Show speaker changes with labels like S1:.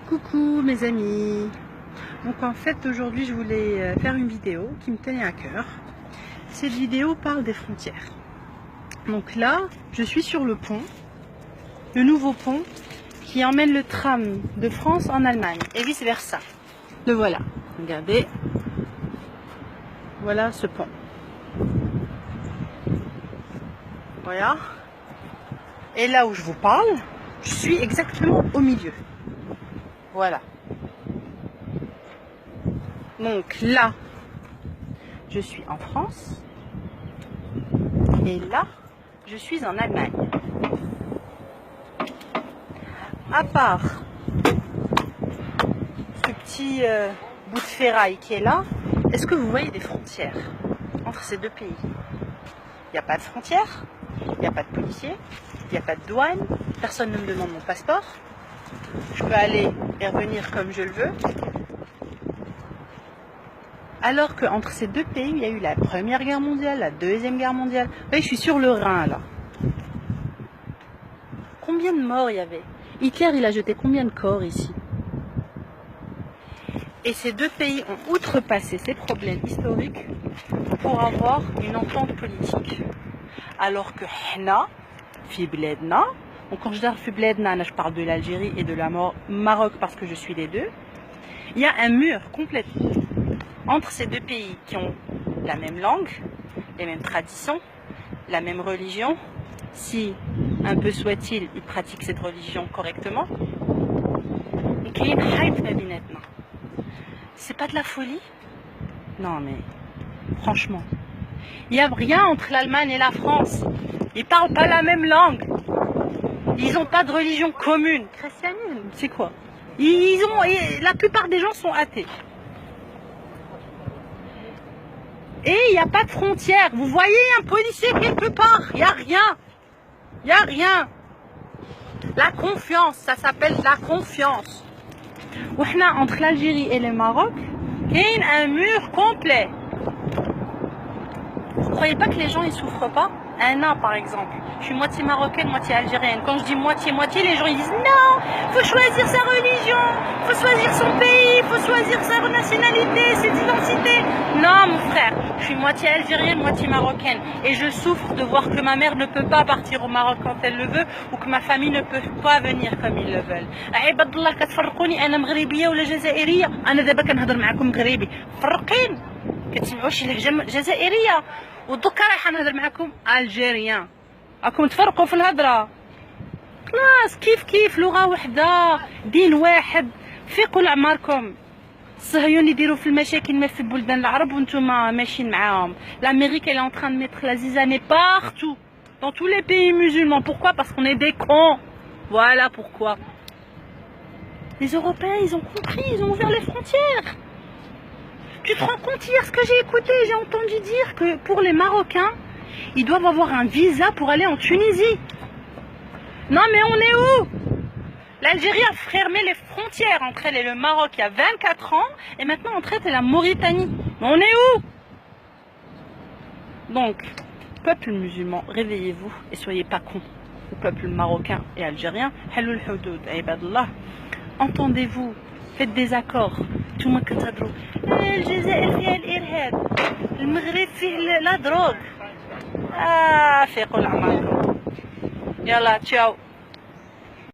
S1: Coucou mes amis. Donc en fait aujourd'hui je voulais faire une vidéo qui me tenait à cœur. Cette vidéo parle des frontières. Donc là je suis sur le pont, le nouveau pont qui emmène le tram de France en Allemagne et vice versa. Le voilà, regardez, voilà ce pont. Voilà. Et là où je vous parle, je suis exactement au milieu. Voilà. Donc là, je suis en France. Et là, je suis en Allemagne. À part ce petit bout de ferraille qui est là, est-ce que vous voyez des frontières entre ces deux pays? Il n'y a pas de frontières, il n'y a pas de policiers, il n'y a pas de douane, personne ne me demande mon passeport. Je peux aller et revenir comme je le veux. Alors qu'entre ces deux pays, il y a eu la Première Guerre mondiale, la Deuxième Guerre mondiale. Vous voyez, je suis sur le Rhin, là. Combien de morts il y avait? Hitler, il a jeté combien de corps ici? Et ces deux pays ont outrepassé ces problèmes historiques pour avoir une entente politique. Alors que Hna, fi bledna, donc quand je dis fi bledna, je parle de l'Algérie et de la Maroc parce que je suis les deux, il y a un mur complètement entre ces deux pays qui ont la même langue, les mêmes traditions, la même religion, si un peu soit-il, ils pratiquent cette religion correctement. C'est pas de la folie? Non mais, franchement, il n'y a rien entre l'Allemagne et la France. Ils parlent pas la même langue. Ils n'ont pas de religion commune. Christianisme, c'est quoi? La plupart des gens sont athées. Et il n'y a pas de frontières. Vous voyez un policier quelque part? Il n'y a rien. Il n'y a rien. La confiance, ça s'appelle la confiance. Entre l'Algérie et le Maroc, il y a un mur complet. Vous ne croyez pas que les gens ils souffrent pas? Un an par exemple. Je suis moitié marocaine, moitié algérienne. Quand je dis moitié-moitié, les gens ils disent non, il faut choisir sa religion, il faut choisir son pays, il faut choisir sa nationalité, ses identités. Non mon frère, je suis moitié algérienne, moitié marocaine. Et je souffre de voir que ma mère ne peut pas partir au Maroc quand elle le veut, ou que ma famille ne peut pas venir comme ils le veulent. عباد الله كتفرقوني انا مغربيه ولا جزائريه؟ انا دابا كنهضر معكم مغربي. فرقين. كتسمعوش اللهجه الجزائريه. ودوكا رايحه نهضر معكم الجيريان. راكم تفرقوا في الهضره. خلاص كيف لغه وحده، دين واحد. فيقوا لعماركم. الصهيون يديروا في المشاكل ما في بلدان العرب وانتم ماشيين معاهم. L'Amérique elle est en train de mettre la zizanie partout, dans tous les pays musulmans. Pourquoi? Parce qu'on est des cons. Voilà pourquoi. Les Européens ils ont compris, ils ont ouvert les frontières. Tu te rends compte hier ce que j'ai écouté? J'ai entendu dire que pour les Marocains, ils doivent avoir un visa pour aller en Tunisie. Non mais on est où? L'Algérie a fermé les frontières entre elle et le Maroc il y a 24 ans et maintenant entre elle et la Mauritanie. Mais on est où? Donc, peuple musulman, réveillez-vous et soyez pas cons. Le peuple marocain et algérien, halul houdoud, ibadallah. Entendez-vous, faites des accords. Tout le monde كتهضروا الجزائر فيها الإرهاب، المغرب فيه لا دروغ. فيقوا لعمركم. يلا تشاو.